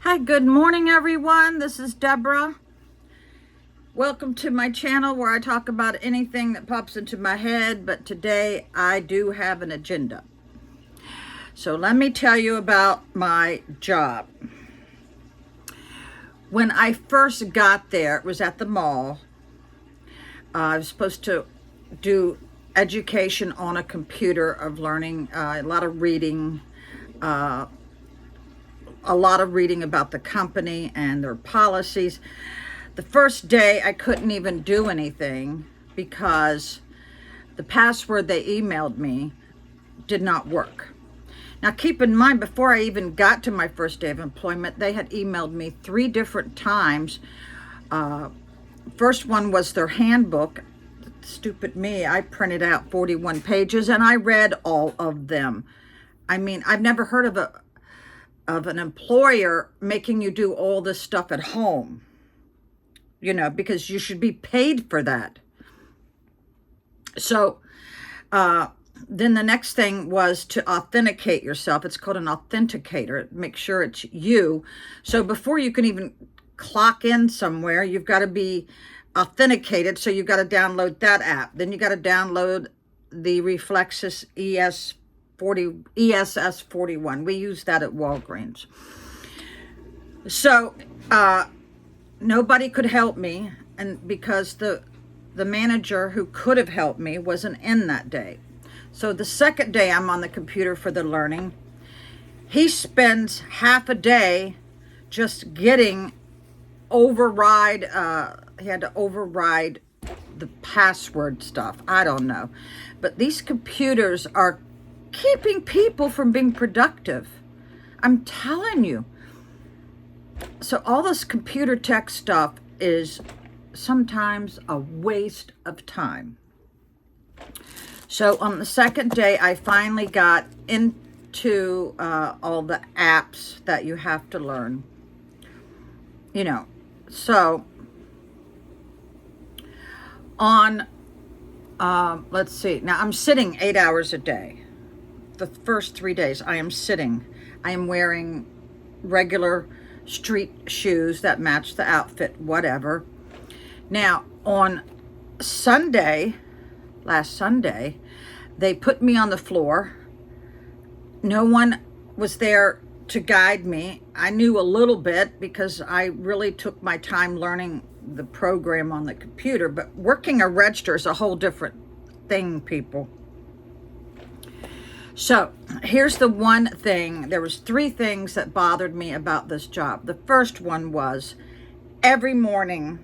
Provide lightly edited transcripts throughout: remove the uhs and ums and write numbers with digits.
Hi, good morning, everyone. This is Deborah. Welcome to my channel where I talk about anything that pops into my head, but today I do have an agenda. So let me tell you about my job. When I first got there, it was at the mall. I was supposed to do education on a computer of learning a lot of reading about the company and their policies. The first day I couldn't even do anything because the password they emailed me did not work. Now keep in mind, before I even got to my first day of employment, they had emailed me 3 different times. First one was their handbook. Stupid me, I printed out 41 pages and I read all of them. I mean, I've never heard of an employer making you do all this stuff at home, because you should be paid for that. So then the next thing was to authenticate yourself. It's called an authenticator. Make sure it's you. So before you can even clock in somewhere, you've got to be authenticated. So you've got to download that app. Then you got to download the Reflexis ESS 41. We use that at Walgreens. So nobody could help me, and because the manager who could have helped me wasn't in that day. So the second day I'm on the computer for the learning, he spends half a day just getting he had to override the password stuff. I don't know. But these computers are keeping people from being productive. I'm telling you. So all this computer tech stuff is sometimes a waste of time. So on the second day, I finally got into all the apps that you have to learn. So on, let's see. Now I'm sitting 8 hours a day. The first 3 days I am sitting. I am wearing regular street shoes that match the outfit, whatever. Now on last Sunday, they put me on the floor. No one was there to guide me. I knew a little bit because I really took my time learning the program on the computer, but working a register is a whole different thing, people. So here's the one thing. There was 3 things that bothered me about this job. The first one was every morning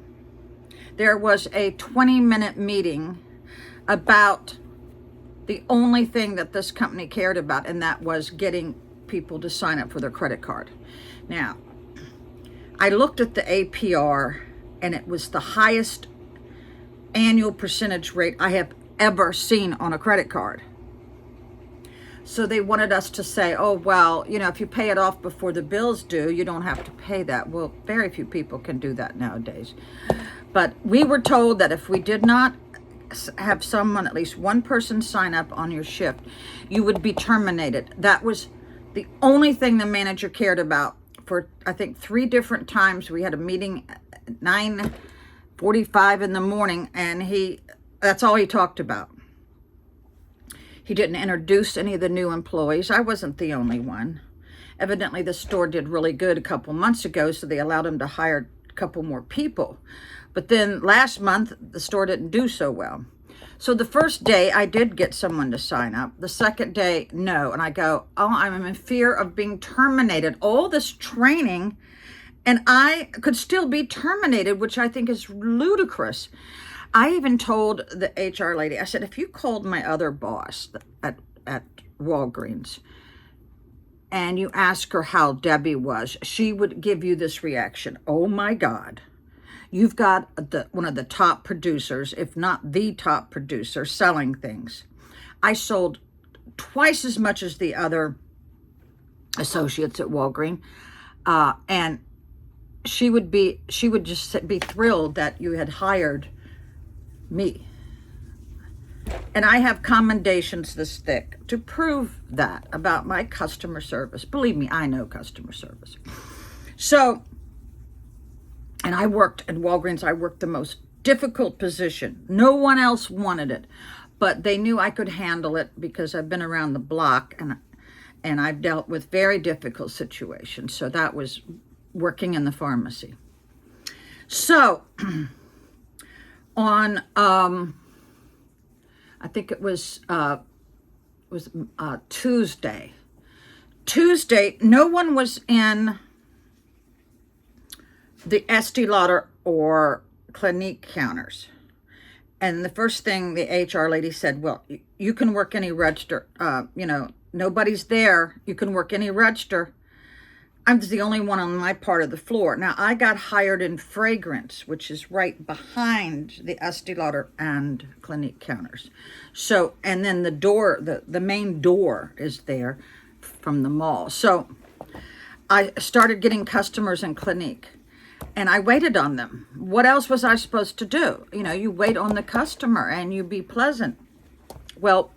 there was a 20-minute meeting about the only thing that this company cared about, and that was getting people to sign up for their credit card. Now, I looked at the APR, and it was the highest annual percentage rate I have ever seen on a credit card. So they wanted us to say, oh, well, if you pay it off before the bill's due, you don't have to pay that. Well, very few people can do that nowadays. But we were told that if we did not have someone, at least one person, sign up on your shift, you would be terminated. That was the only thing the manager cared about. For, I think, 3 different times we had a meeting at 9:45 in the morning, and that's all he talked about. He didn't introduce any of the new employees. I wasn't the only one. Evidently, the store did really good a couple months ago, so they allowed him to hire a couple more people. But then last month, the store didn't do so well. So the first day, I did get someone to sign up. The second day, no. And I go, oh, I'm in fear of being terminated. All this training, and I could still be terminated, which I think is ludicrous. I even told the HR lady, I said, if you called my other boss at Walgreens and you ask her how Debbie was, she would give you this reaction. Oh my God, you've got one of the top producers, if not the top producer, selling things. I sold twice as much as the other associates at Walgreens, and she would just be thrilled that you had hired me. And I have commendations this thick to prove that about my customer service. Believe me, I know customer service. So, and I worked at Walgreens, I worked the most difficult position. No one else wanted it, but they knew I could handle it because I've been around the block and I've dealt with very difficult situations. So that was working in the pharmacy. So on I think it was Tuesday. No one was in the Estee Lauder or Clinique counters. And the first thing the HR lady said, well, you can work any register. Nobody's there. You can work any register. I was the only one on my part of the floor. Now, I got hired in fragrance, which is right behind the Estee Lauder and Clinique counters. So, and then the door, the main door is there from the mall. So I started getting customers in Clinique and I waited on them. What else was I supposed to do? You wait on the customer and you be pleasant. Well,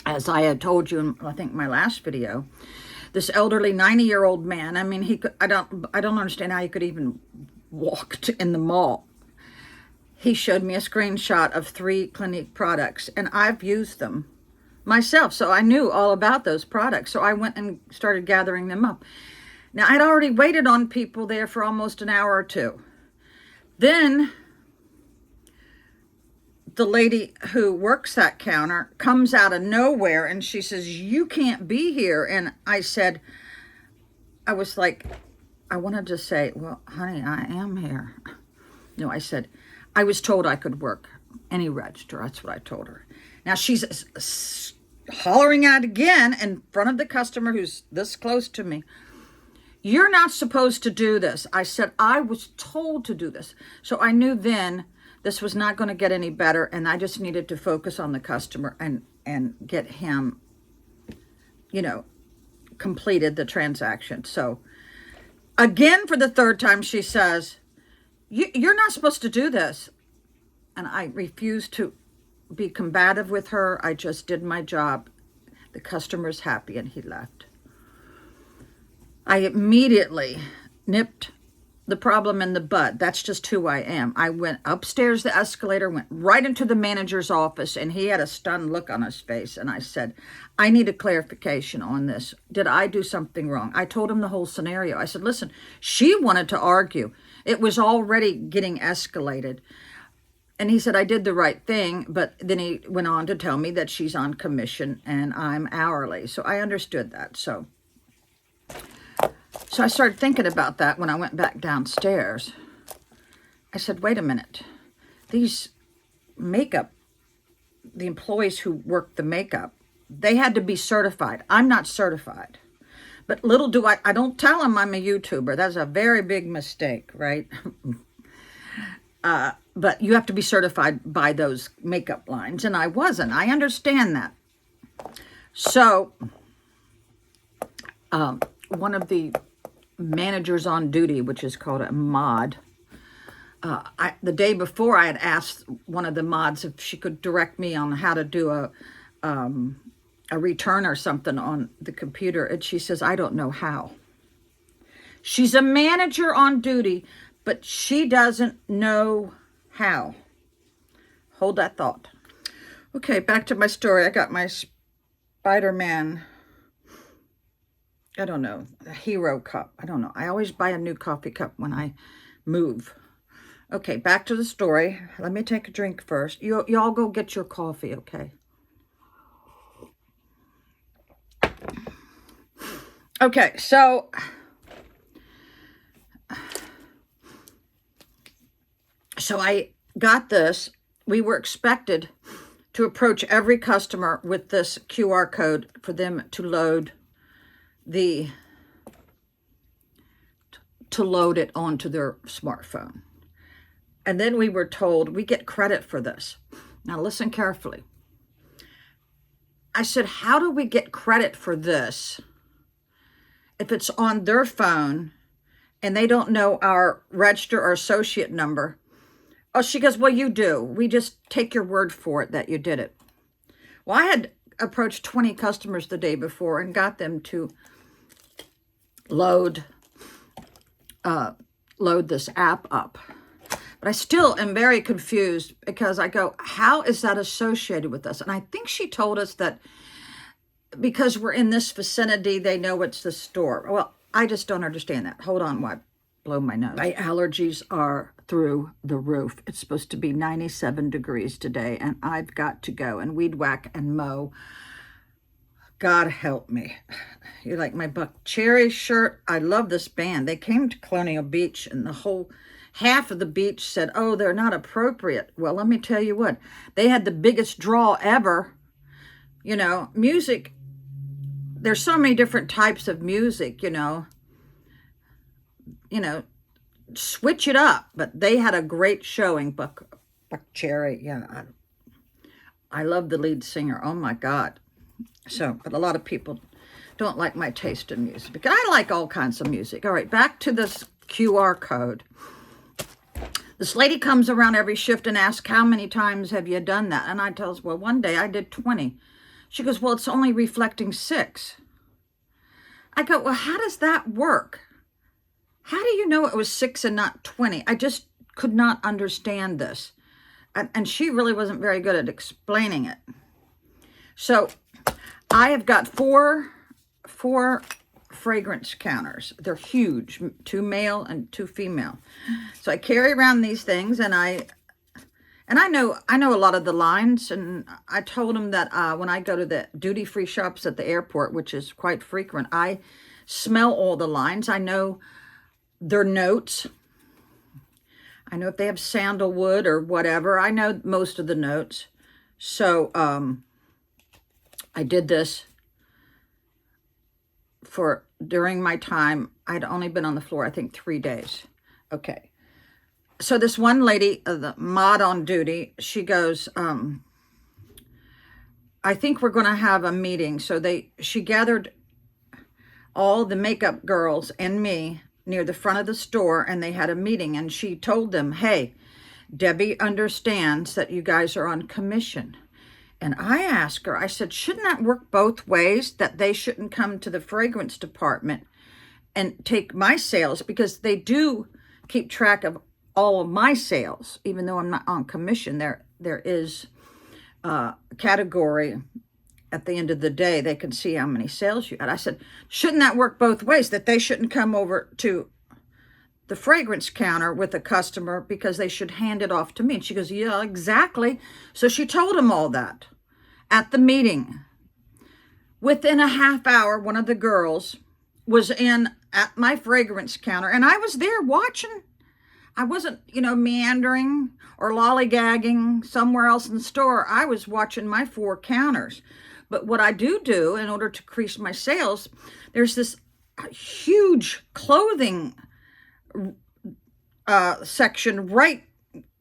as I had told you in, I think, my last video, this elderly 90-year-old man, I mean, I don't understand how he could even walk in the mall. He showed me a screenshot of 3 Clinique products, and I've used them myself, so I knew all about those products. So I went and started gathering them up. Now, I'd already waited on people there for almost an hour or two. Then the lady who works that counter comes out of nowhere and she says, you can't be here. And I said, I was like, I wanted to say, well, honey, I am here. No, I said, I was told I could work any register. That's what I told her. Now she's hollering out again in front of the customer who's this close to me. You're not supposed to do this. I said, I was told to do this. So I knew then this was not going to get any better, and I just needed to focus on the customer and get him, completed the transaction. So again, for the 3rd time, she says, you're not supposed to do this. And I refused to be combative with her. I just did my job. The customer's happy, and he left. I immediately nipped the problem in the bud. That's just who I am. I went upstairs the escalator, went right into the manager's office, and he had a stunned look on his face. And I said, I need a clarification on this. Did I do something wrong? I told him the whole scenario. I said, listen, she wanted to argue. It was already getting escalated. And he said, I did the right thing. But then he went on to tell me that she's on commission and I'm hourly. So I understood that. So I started thinking about that when I went back downstairs. I said, wait a minute. These the employees who work the makeup, they had to be certified. I'm not certified. But little do I don't tell them I'm a YouTuber. That's a very big mistake, right? But you have to be certified by those makeup lines. And I wasn't. I understand that. So one of the managers on duty, which is called a mod, the day before I had asked one of the mods if she could direct me on how to do a return or something on the computer, and she says, I don't know how. She's a manager on duty, but she doesn't know how. Hold that thought. Okay, back to my story. I got my Spider-Man, I don't know, a hero cup. I don't know. I always buy a new coffee cup when I move. Okay, back to the story. Let me take a drink first. Y'all go get your coffee, okay? Okay, so I got this. We were expected to approach every customer with this QR code for them to load it onto their smartphone. And then we were told we get credit for this. Now listen carefully. I said, how do we get credit for this if it's on their phone and they don't know our register or associate number? Oh, she goes, well, you do. We just take your word for it that you did it. Well, I had approached 20 customers the day before and got them to load load this app up. But I still am very confused because I go, how is that associated with us? And I think she told us that because we're in this vicinity, they know it's the store. Well, I just don't understand that. Hold on while I blow my nose. My allergies are through the roof. It's supposed to be 97 degrees today, and I've got to go and weed whack and mow. God help me. You like my Buck Cherry shirt? I love this band. They came to Colonial Beach, and the whole half of the beach said, oh, they're not appropriate. Well, let me tell you what. They had the biggest draw ever. You know, music, there's so many different types of music, you know, switch it up. But they had a great showing, Buck Cherry. Yeah, I love the lead singer. Oh, my God. So, but a lot of people don't like my taste in music. I like all kinds of music. All right, back to this QR code. This lady comes around every shift and asks, how many times have you done that? And I tell her, well, one day I did 20. She goes, well, it's only reflecting 6. I go, well, how does that work? How do you know it was 6 and not 20? I just could not understand this. And she really wasn't very good at explaining it. So I have got four fragrance counters. They're huge, 2 male and 2 female. So I carry around these things, and I know a lot of the lines, and I told them that when I go to the duty-free shops at the airport, which is quite frequent, I smell all the lines. I know their notes. I know if they have sandalwood or whatever. I know most of the notes. So I did this during my time. I'd only been on the floor, I think, 3 days. Okay. So this one lady, the mod on duty, she goes, I think we're going to have a meeting. So she gathered all the makeup girls and me near the front of the store, and they had a meeting, and she told them, hey, Debbie understands that you guys are on commission. And I asked her, I said, shouldn't that work both ways, that they shouldn't come to the fragrance department and take my sales, because they do keep track of all of my sales, even though I'm not on commission. There is a category at the end of the day. They can see how many sales you had. I said, shouldn't that work both ways, that they shouldn't come over to the fragrance counter with a customer because they should hand it off to me? And she goes, yeah, exactly. So she told them all that at the meeting. Within a half hour, one of the girls was in at my fragrance counter, and I was there watching. I wasn't, meandering or lollygagging somewhere else in the store. I was watching my 4 counters. But what I do in order to increase my sales, there's this huge clothing section right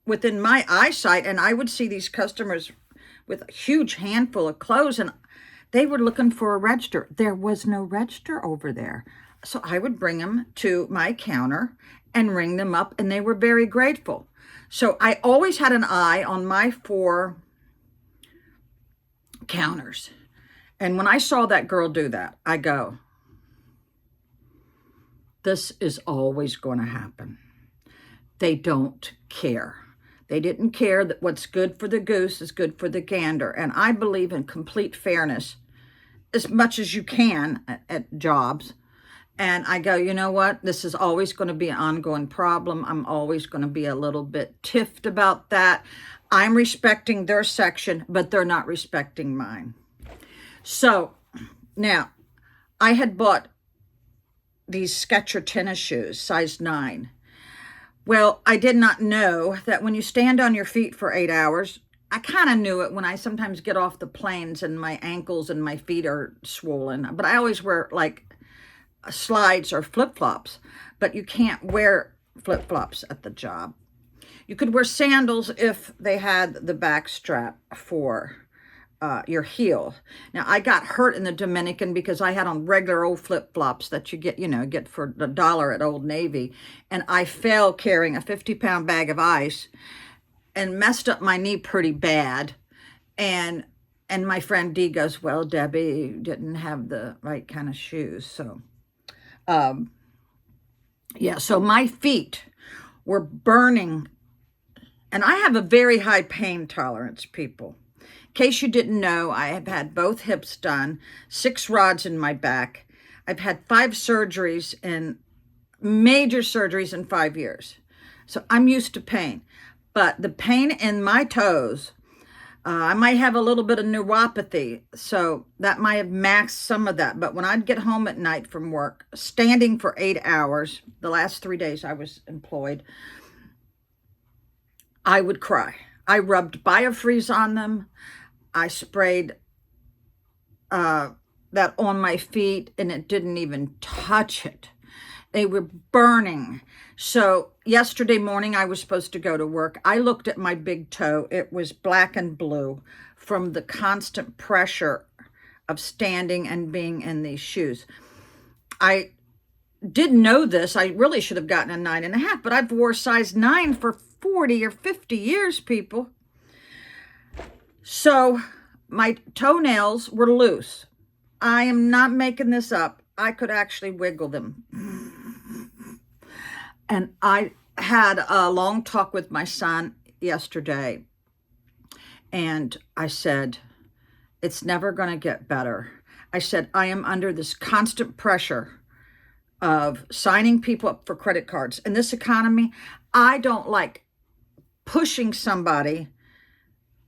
within my eyesight, and I would see these customers with a huge handful of clothes, and they were looking for a register. There was no register over there. So I would bring them to my counter and ring them up, and they were very grateful. So I always had an eye on my 4 counters. And when I saw that girl do that, I go, this is always going to happen. They don't care. They didn't care that what's good for the goose is good for the gander. And I believe in complete fairness as much as you can at jobs. And I go, you know what? This is always going to be an ongoing problem. I'm always going to be a little bit tiffed about that. I'm respecting their section, but they're not respecting mine. So now I had bought these Skechers tennis shoes, size 9. Well, I did not know that when you stand on your feet for 8 hours, I kind of knew it when I sometimes get off the planes and my ankles and my feet are swollen, but I always wear like slides or flip-flops, but you can't wear flip-flops at the job. You could wear sandals if they had the back strap for your heel. Now, I got hurt in the Dominican because I had on regular old flip-flops that you get for $1 at Old Navy, and I fell carrying a 50-pound bag of ice and messed up my knee pretty bad. And my friend Dee goes, well, Debbie didn't have the right kind of shoes. So, Yeah, so my feet were burning, and I have a very high pain tolerance, people. In case you didn't know, I have had both hips done, 6 rods in my back. I've had 5 surgeries, in major surgeries, in 5 years. So I'm used to pain. But the pain in my toes, I might have a little bit of neuropathy, so that might have maxed some of that. But when I'd get home at night from work, standing for 8 hours, the last 3 days I was employed, I would cry. I rubbed biofreeze on them. I sprayed that on my feet, and it didn't even touch it. They were burning. So yesterday morning, I was supposed to go to work. I looked at my big toe. It was black and blue from the constant pressure of standing and being in these shoes. I didn't know this. I really should have gotten a 9.5, but I've wore size 9 for 40 or 50 years, people. So my toenails were loose. I am not making this up. I could actually wiggle them. And I had a long talk with my son yesterday, and I said, it's never going to get better. I said, I am under this constant pressure of signing people up for credit cards. In this economy, I don't like pushing somebody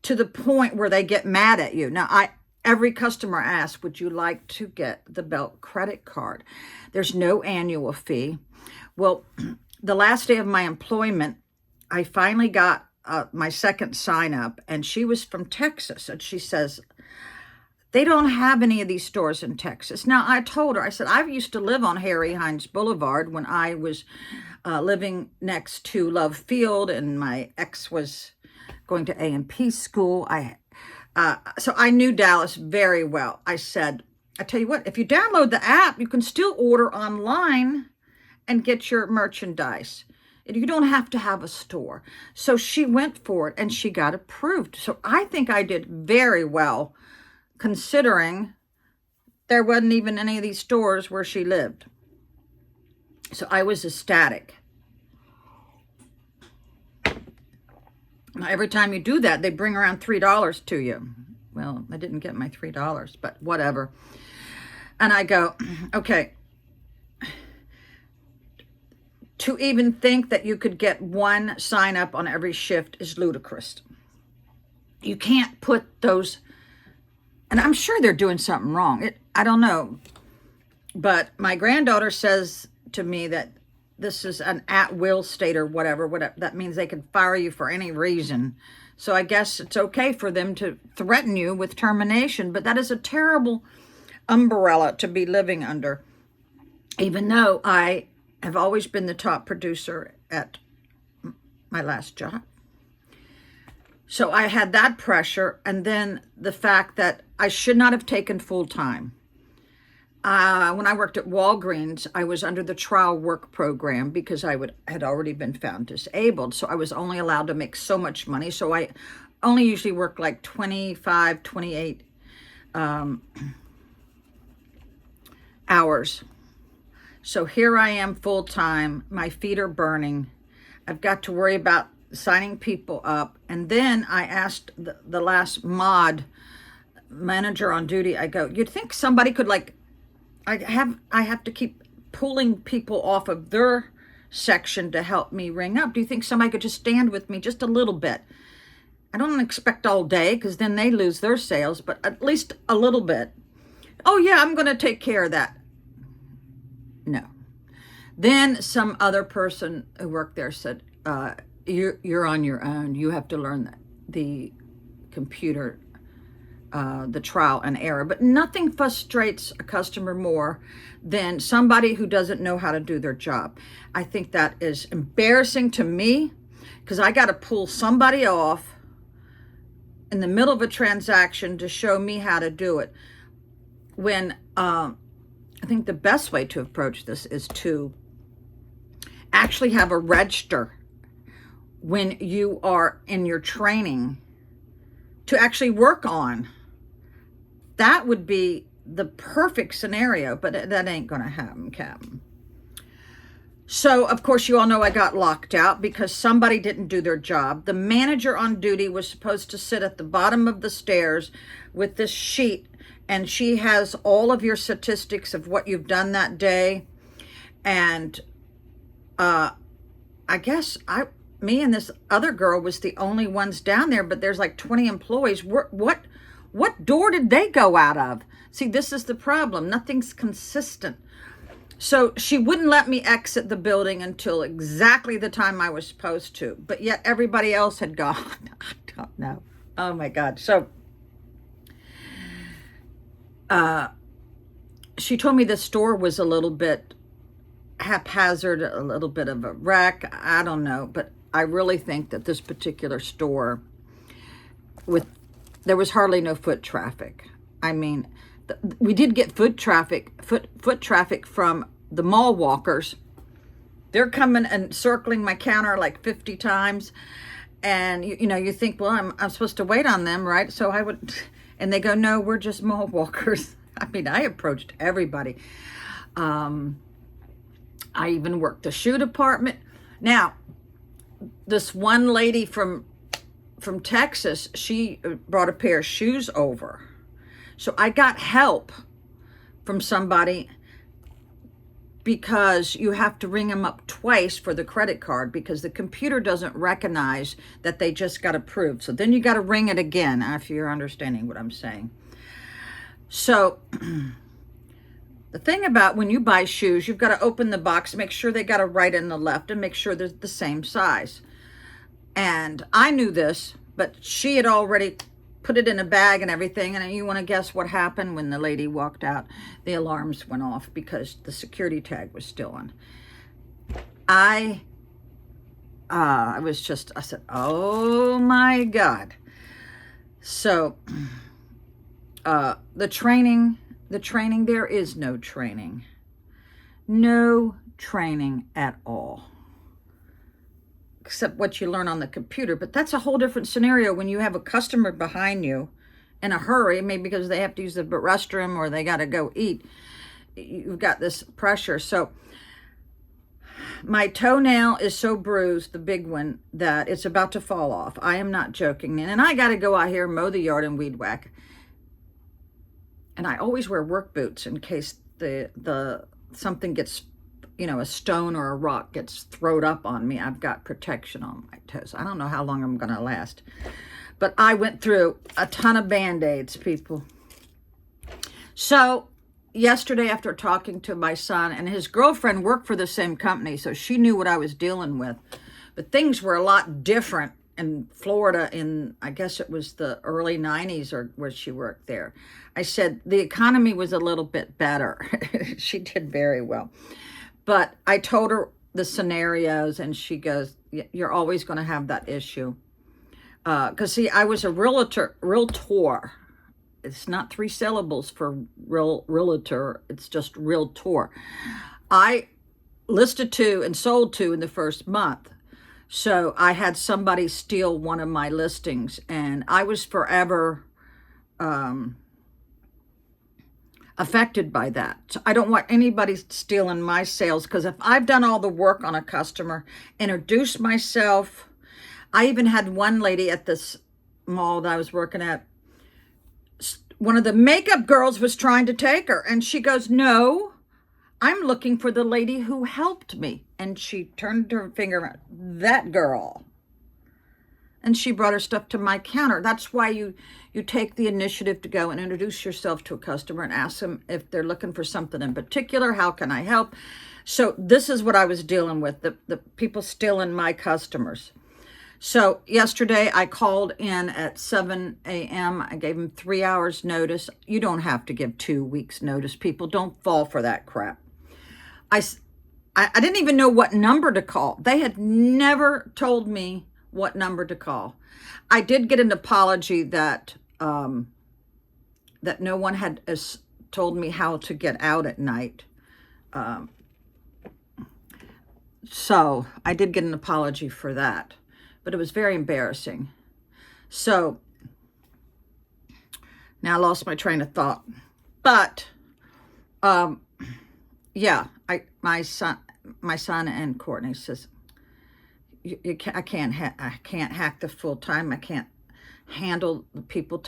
to the point where they get mad at you. Now, every customer asks, would you like to get the Belt credit card? There's no annual fee. Well, the last day of my employment, I finally got my second sign up, and she was from Texas, and she says, they don't have any of these stores in Texas. Now, I told her, I said, I used to live on Harry Hines Boulevard when I was living next to Love Field, and my ex was going to A&P school. So I knew Dallas very well. I said, I tell you what, if you download the app, you can still order online and get your merchandise. You don't have to have a store. So she went for it, and she got approved. So I think I did very well, considering there wasn't even any of these stores where she lived. So I was ecstatic. Now, every time you do that, they bring around $3 to you. Well, I didn't get my $3, but whatever. And I go, okay, to even think that you could get one sign up on every shift is ludicrous. You can't put those, and I'm sure they're doing something wrong. I don't know. But my granddaughter says to me that this is an at-will state or whatever. That means they can fire you for any reason. So I guess it's okay for them to threaten you with termination, but that is a terrible umbrella to be living under. Even though I have always been the top producer at my last job. So I had that pressure, and then the fact that I should not have taken full time. When I worked at Walgreens, I was under the trial work program because I had already been found disabled. So I was only allowed to make so much money. So I only usually worked like 25, 28 hours. So here I am full time. My feet are burning. I've got to worry about signing people up. And then I asked the last mod manager on duty, I go, you'd think somebody could I have to keep pulling people off of their section to help me ring up. Do you think somebody could just stand with me just a little bit? I don't expect all day because then they lose their sales, but at least a little bit. Oh yeah, I'm going to take care of that. No. Then some other person who worked there said, you're on your own. You have to learn the computer, the trial and error. But nothing frustrates a customer more than somebody who doesn't know how to do their job. I think that is embarrassing to me because I got to pull somebody off in the middle of a transaction to show me how to do it. When I think the best way to approach this is to actually have a register when you are in your training to actually work on. That would be the perfect scenario, but that ain't going to happen, Captain. So, of course, you all know I got locked out because somebody didn't do their job. The manager on duty was supposed to sit at the bottom of the stairs with this sheet, and she has all of your statistics of what you've done that day. And I guess me and this other girl was the only ones down there, but there's like 20 employees. What door did they go out of? See, this is the problem. Nothing's consistent. So she wouldn't let me exit the building until exactly the time I was supposed to, but yet everybody else had gone. I don't know. Oh my God. So she told me the store was a little bit haphazard, a little bit of a wreck. I don't know, but I really think that this particular store, there was hardly no foot traffic. I mean, we did get foot traffic from the mall walkers. They're coming and circling my counter like 50 times. And you think, well, I'm supposed to wait on them, right? So I would, and they go, no, we're just mall walkers. I mean, I approached everybody. I even worked the shoe department. Now, this one lady from Texas, she brought a pair of shoes over. So I got help from somebody because you have to ring them up twice for the credit card because the computer doesn't recognize that they just got approved. So then you got to ring it again, if you're understanding what I'm saying. So the thing about when you buy shoes, you've got to open the box, make sure they got a right and the left, and make sure they're the same size. And I knew this, but she had already put it in a bag and everything. And you want to guess what happened when the lady walked out? The alarms went off because the security tag was still on. I said, oh my God. So the training, there is no training. No training at all. Except what you learn on the computer. But that's a whole different scenario when you have a customer behind you in a hurry, maybe because they have to use the restroom or they got to go eat. You've got this pressure. So my toenail is so bruised, the big one, that it's about to fall off. I am not joking. And I got to go out here, mow the yard, and weed whack. And I always wear work boots in case the something gets, a stone or a rock gets thrown up on me. I've got protection on my toes. I don't know how long I'm going to last. But I went through a ton of Band-Aids, people. So yesterday, after talking to my son, and his girlfriend worked for the same company, so she knew what I was dealing with. But things were a lot different in Florida in, I guess it was the early 90s or where she worked there. I said the economy was a little bit better. She did very well. But I told her the scenarios, and she goes, you're always going to have that issue. Because, see, I was a realtor. It's not 3 syllables for realtor. It's just realtor. I listed 2 and sold 2 in the first month. So I had somebody steal one of my listings, and I was forever affected by that. So I don't want anybody stealing my sales, because if I've done all the work on a customer, introduced myself, I even had one lady at this mall that I was working at, one of the makeup girls was trying to take her, and she goes, no, I'm looking for the lady who helped me. And she turned her finger around, that girl. And she brought her stuff to my counter. That's why you take the initiative to go and introduce yourself to a customer and ask them if they're looking for something in particular. How can I help? So this is what I was dealing with, the people stealing my customers. So yesterday I called in at 7 a.m. I gave them 3 hours notice. You don't have to give 2 weeks notice, people. Don't fall for that crap. I didn't even know what number to call. They had never told me what number to call. I did get an apology that that no one had told me how to get out at night. So I did get an apology for that, but it was very embarrassing. So now I lost my train of thought. But yeah, my son, my son and Courtney says, I can't hack the full time. I can't handle the people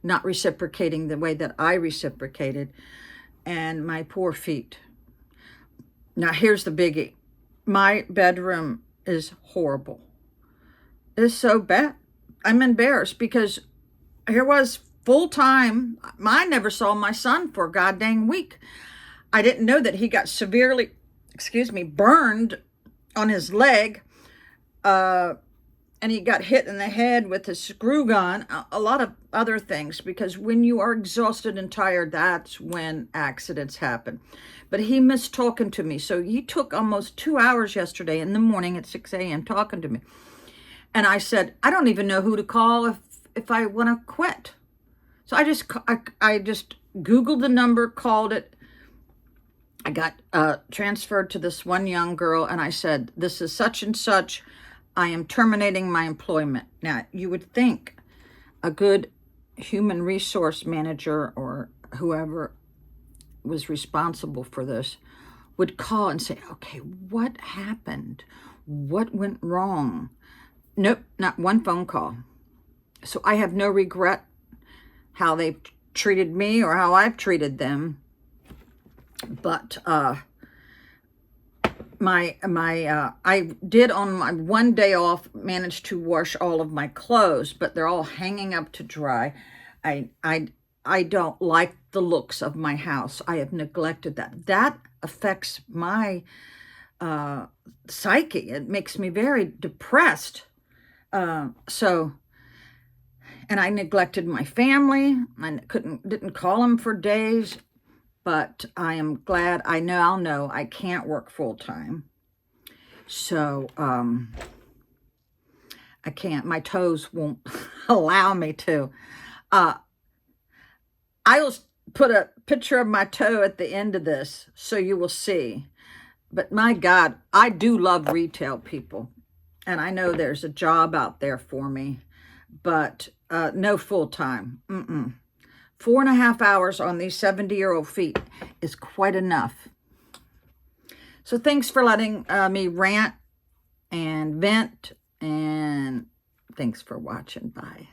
not reciprocating the way that I reciprocated, and my poor feet. Now here's the biggie. My bedroom is horrible. It's so bad. I'm embarrassed because here was full time. I never saw my son for a goddamn week. I didn't know that he got severely, burned on his leg. And he got hit in the head with a screw gun, a lot of other things, because when you are exhausted and tired, that's when accidents happen. But he missed talking to me. So he took almost 2 hours yesterday in the morning at 6 a.m. talking to me. And I said, I don't even know who to call if I want to quit. So I just Googled the number, called it. I got transferred to this one young girl, and I said, this is such and such. I am terminating my employment. Now, you would think a good human resource manager or whoever was responsible for this would call and say, okay, what happened? What went wrong? Nope, not one phone call. So I have no regret how they've treated me or how I've treated them. But I did on my one day off manage to wash all of my clothes, but they're all hanging up to dry. I don't like the looks of my house. I have neglected that. That affects my psyche. It makes me very depressed. And I neglected my family. I didn't call them for days. But I am glad. I'll know I can't work full time. So I can't. My toes won't allow me to. I'll put a picture of my toe at the end of this so you will see. But my God, I do love retail, people. And I know there's a job out there for me. But no full time. 4.5 hours on these 70-year-old feet is quite enough. So thanks for letting me rant and vent, and thanks for watching. Bye.